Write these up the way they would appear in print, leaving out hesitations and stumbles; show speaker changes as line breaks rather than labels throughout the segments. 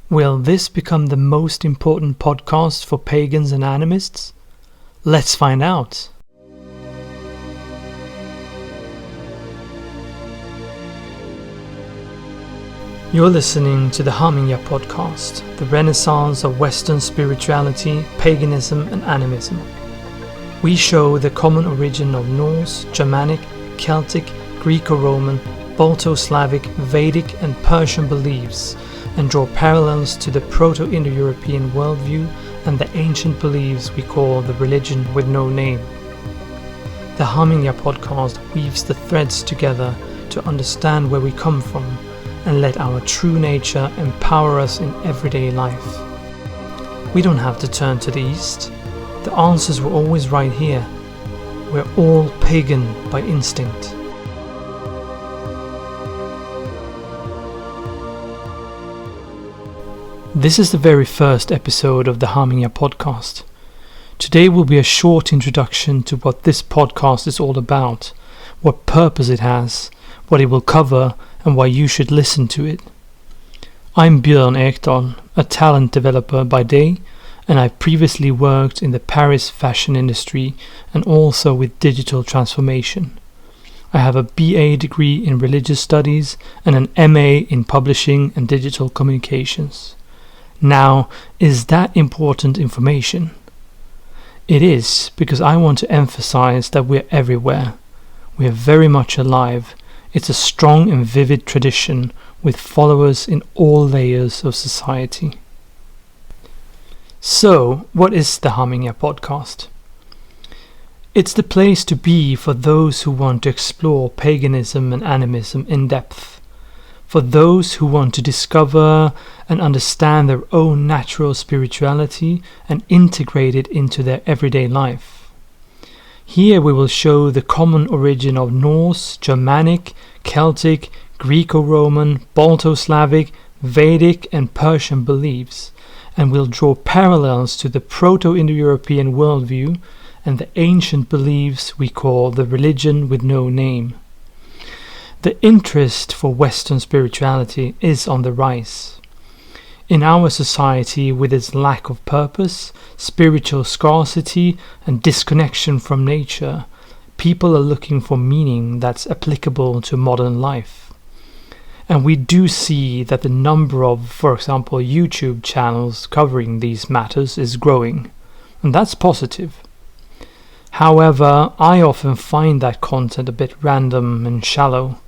Will this become the most important podcast for pagans and animists? Let's find out. You're listening to the Hamingja Podcast, the renaissance of Western spirituality, paganism and animism. We show the common origin of Norse, Germanic, Celtic, Graeco-Roman, Balto-Slavic, Vedic and Persian beliefs and draw parallels to the Proto-Indo European worldview and the ancient beliefs we call the religion with no name. The Hamingja Podcast weaves the threads together to understand where we come from and let our true nature empower us in everyday life. We don't have to turn to the east. The answers were always right here. We're all pagan by instinct. This is the very first episode of the Hamingja Podcast. Today will be a short introduction to what this podcast is all about, what purpose it has, what it will cover, and why you should listen to it. I'm Björn Ekdahl, a talent developer by day, and I've previously worked in the Paris fashion industry and also with digital transformation. I have a BA degree in religious studies and an MA in publishing and digital communications. Now, is that important information? It is, because I want to emphasize that we're everywhere. We are very much alive. It's a strong and vivid tradition with followers in all layers of society. So, what is the Hamingja Podcast? It's the place to be for those who want to explore paganism and animism in depth. For those who want to discover and understand their own natural spirituality and integrate it into their everyday life. Here we will show the common origin of Norse, Germanic, Celtic, Graeco-Roman, Balto-Slavic, Vedic and Persian beliefs, and will draw parallels to the Proto-Indo European worldview and the ancient beliefs we call the religion with no name. The interest for Western spirituality is on the rise. In our society, with its lack of purpose, spiritual scarcity, and disconnection from nature, people are looking for meaning that's applicable to modern life. And we do see that the number of, for example, YouTube channels covering these matters is growing, and that's positive. However, I often find that content a bit random and shallow,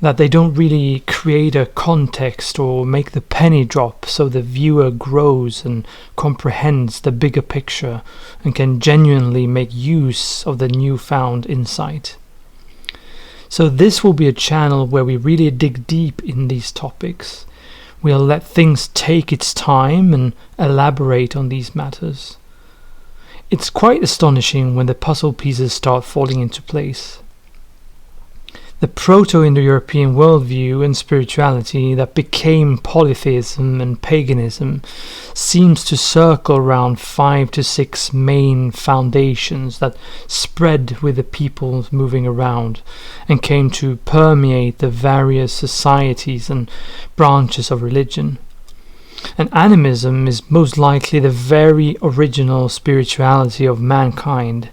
that they don't really create a context or make the penny drop so the viewer grows and comprehends the bigger picture and can genuinely make use of the newfound insight. So this will be a channel where we really dig deep in these topics. We'll let things take its time and elaborate on these matters. It's quite astonishing when the puzzle pieces start falling into place. The Proto-Indo European worldview and spirituality that became polytheism and paganism seems to circle around 5 to 6 main foundations that spread with the peoples moving around and came to permeate the various societies and branches of religion. And animism is most likely the very original spirituality of mankind,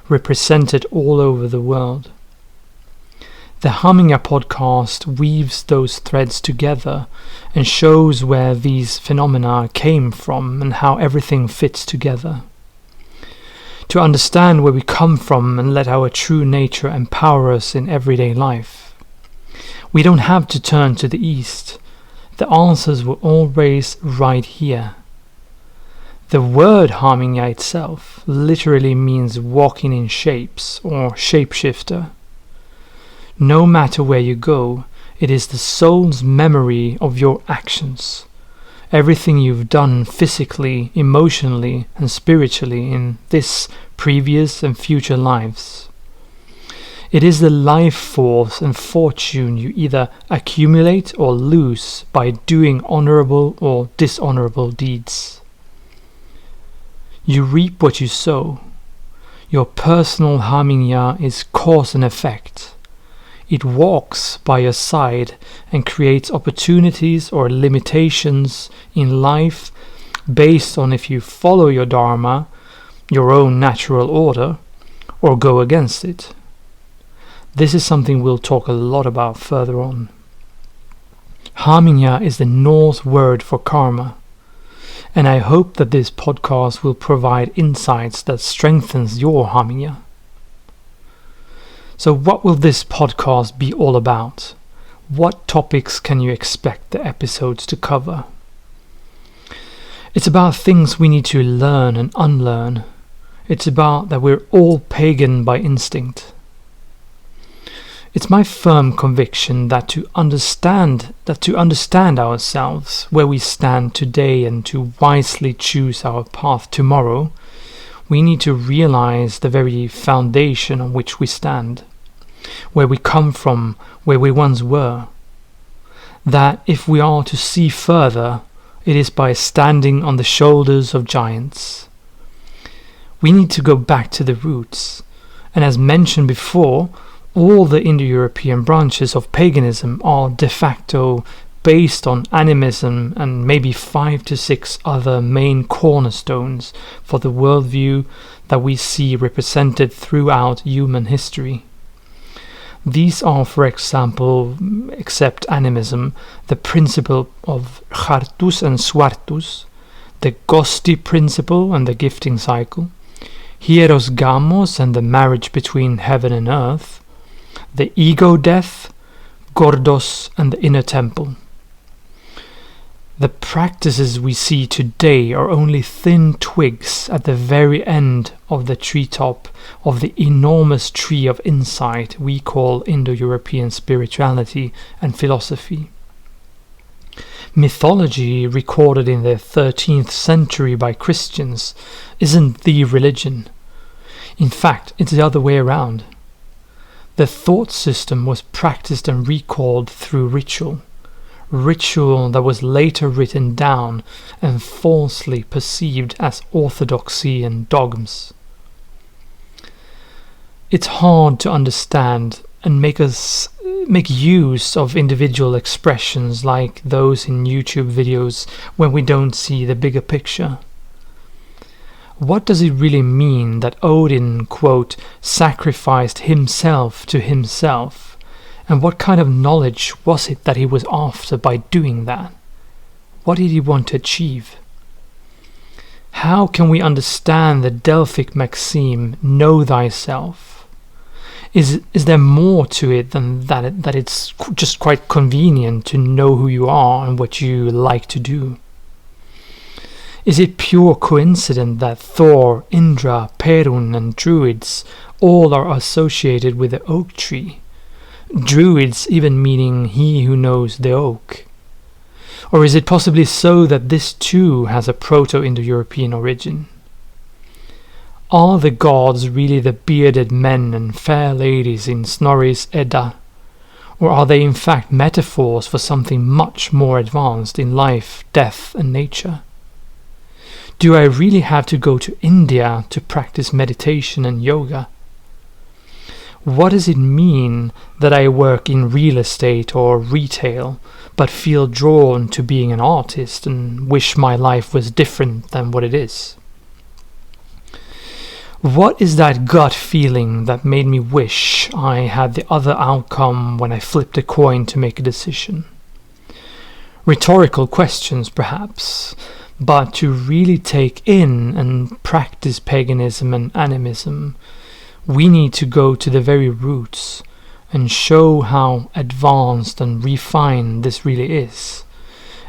represented all over the world. The Hamingja Podcast weaves those threads together and shows where these phenomena came from and how everything fits together. To understand where we come from and let our true nature empower us in everyday life. We don't have to turn to the east. The answers were always right here. The word Hamingja itself literally means walking in shapes or shapeshifter. No matter where you go, it is the soul's memory of your actions. Everything you've done physically, emotionally, and spiritually in this, previous, and future lives. It is the life force and fortune you either accumulate or lose by doing honorable or dishonorable deeds. You reap what you sow. Your personal Hamingja is cause and effect. It walks by your side and creates opportunities or limitations in life based on if you follow your Dharma, your own natural order, or go against it. This is something we'll talk a lot about further on. Hamingja is the Norse word for karma, and I hope that this podcast will provide insights that strengthens your Hamingja. So what will this podcast be all about? What topics can you expect the episodes to cover? It's about things we need to learn and unlearn. It's about that we're all pagan by instinct. It's my firm conviction that to understand ourselves, where we stand today, and to wisely choose our path tomorrow, we need to realize the very foundation on which we stand, where we come from, where we once were. That if we are to see further, it is by standing on the shoulders of giants. We need to go back to the roots, and as mentioned before, all the Indo-European branches of paganism are de facto based on animism and maybe 5 to 6 other main cornerstones for the worldview that we see represented throughout human history. These are, for example, except animism, the principle of Chartus and Swartus, the Gosti principle and the gifting cycle, Hieros Gamos and the marriage between heaven and earth, the ego death, Gordos and the inner temple. The practices we see today are only thin twigs at the very end of the treetop of the enormous tree of insight we call Indo-European spirituality and philosophy. Mythology recorded in the 13th century by Christians isn't the religion. In fact, it's the other way around. The thought system was practiced and recalled through ritual that was later written down and falsely perceived as orthodoxy and dogmas. It's hard to understand and make use of individual expressions like those in YouTube videos when we don't see the bigger picture. What does it really mean that Odin, quote, sacrificed himself to himself? And what kind of knowledge was it that he was after by doing that? What did he want to achieve? How can we understand the Delphic maxim, know thyself? Is there more to it than that it's just quite convenient to know who you are and what you like to do? Is it pure coincidence that Thor, Indra, Perun and Druids all are associated with the oak tree? Druids even meaning he who knows the oak. Or is it possibly so that this too has a Proto-Indo European origin? Are the gods really the bearded men and fair ladies in Snorri's Edda? Or are they in fact metaphors for something much more advanced in life, death and nature? Do I really have to go to India to practice meditation and yoga? What does it mean that I work in real estate or retail, but feel drawn to being an artist and wish my life was different than what it is? What is that gut feeling that made me wish I had the other outcome when I flipped a coin to make a decision? Rhetorical questions, perhaps, but to really take in and practice paganism and animism, we need to go to the very roots and show how advanced and refined this really is,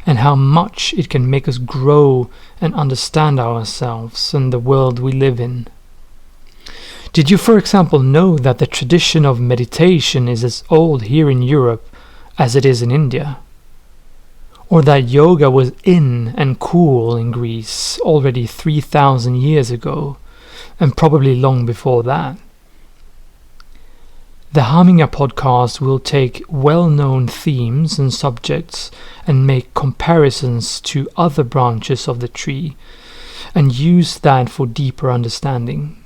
and how much it can make us grow and understand ourselves and the world we live in. Did you, for example, know that the tradition of meditation is as old here in Europe as it is in India? Or that yoga was in and cool in Greece already 3,000 years ago, and probably long before that? The Hamingja Podcast will take well-known themes and subjects and make comparisons to other branches of the tree and use that for deeper understanding.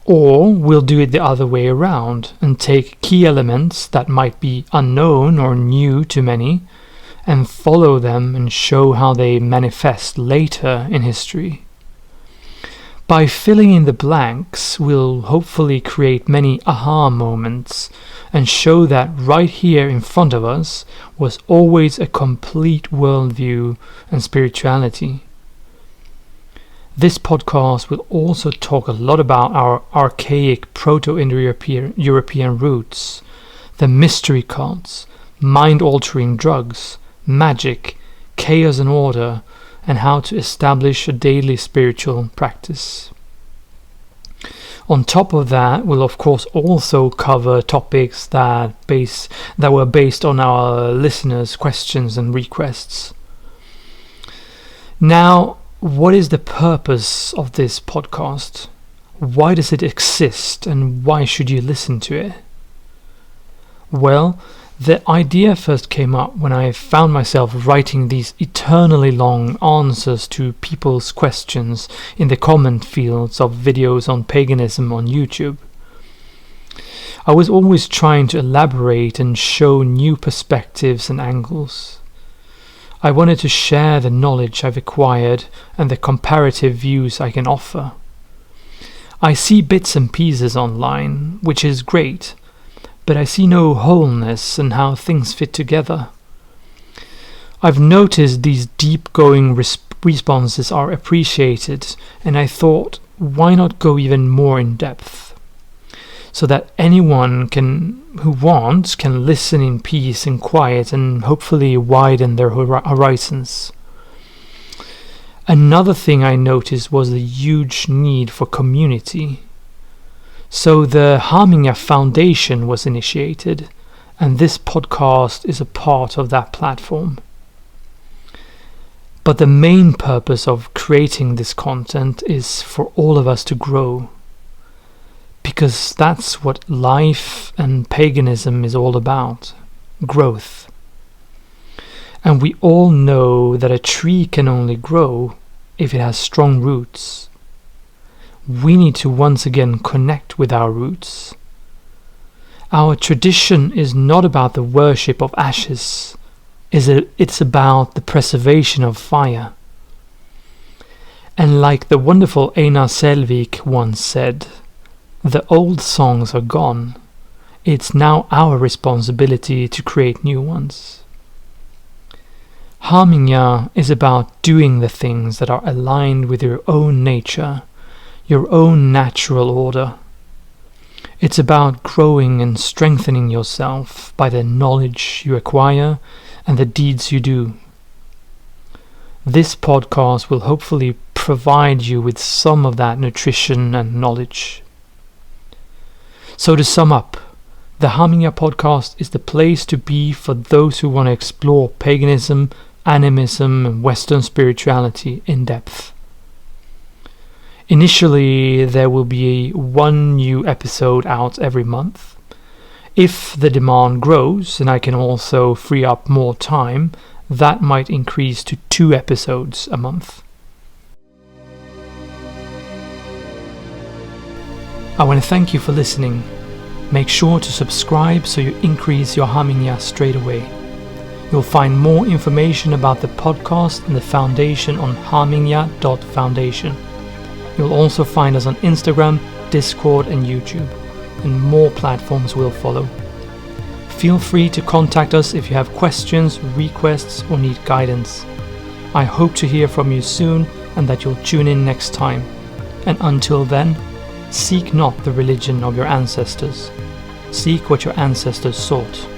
Or we'll do it the other way around and take key elements that might be unknown or new to many and follow them and show how they manifest later in history. By filling in the blanks, we'll hopefully create many aha moments and show that right here in front of us was always a complete worldview and spirituality. This podcast will also talk a lot about our archaic Proto-Indo European roots, the mystery cults, mind-altering drugs, magic, chaos and order, and how to establish a daily spiritual practice. On top of that, we'll of course also cover topics that were based on our listeners' questions and requests. Now, what is the purpose of this podcast? Why does it exist, and why should you listen to it? Well, the idea first came up when I found myself writing these eternally long answers to people's questions in the comment fields of videos on paganism on YouTube. I was always trying to elaborate and show new perspectives and angles. I wanted to share the knowledge I've acquired and the comparative views I can offer. I see bits and pieces online, which is great, but I see no wholeness in how things fit together. I've noticed these deep-going responses are appreciated, and I thought, why not go even more in depth? So that anyone who wants can listen in peace and quiet and hopefully widen their horizons. Another thing I noticed was the huge need for community. So the Hamingja Foundation was initiated, and this podcast is a part of that platform. But the main purpose of creating this content is for all of us to grow. Because that's what life and paganism is all about, growth. And we all know that a tree can only grow if it has strong roots. We need to once again connect with our roots. Our tradition is not about the worship of ashes, it's about the preservation of fire. And like the wonderful Einar Selvik once said, the old songs are gone. It's now our responsibility to create new ones. Hamingja is about doing the things that are aligned with your own nature, your own natural order. It's about growing and strengthening yourself by the knowledge you acquire and the deeds you do. This podcast will hopefully provide you with some of that nutrition and knowledge. So to sum up, the Hamingja Podcast is the place to be for those who want to explore paganism, animism, and Western spirituality in depth. Initially, there will be one new episode out every month. If the demand grows and I can also free up more time, that might increase to 2 episodes a month. I want to thank you for listening. Make sure to subscribe so you increase your Hamingja straight away. You'll find more information about the podcast and the foundation on hamingja.foundation. You'll also find us on Instagram, Discord and YouTube, and more platforms will follow. Feel free to contact us if you have questions, requests or need guidance. I hope to hear from you soon and that you'll tune in next time. And until then, seek not the religion of your ancestors. Seek what your ancestors sought.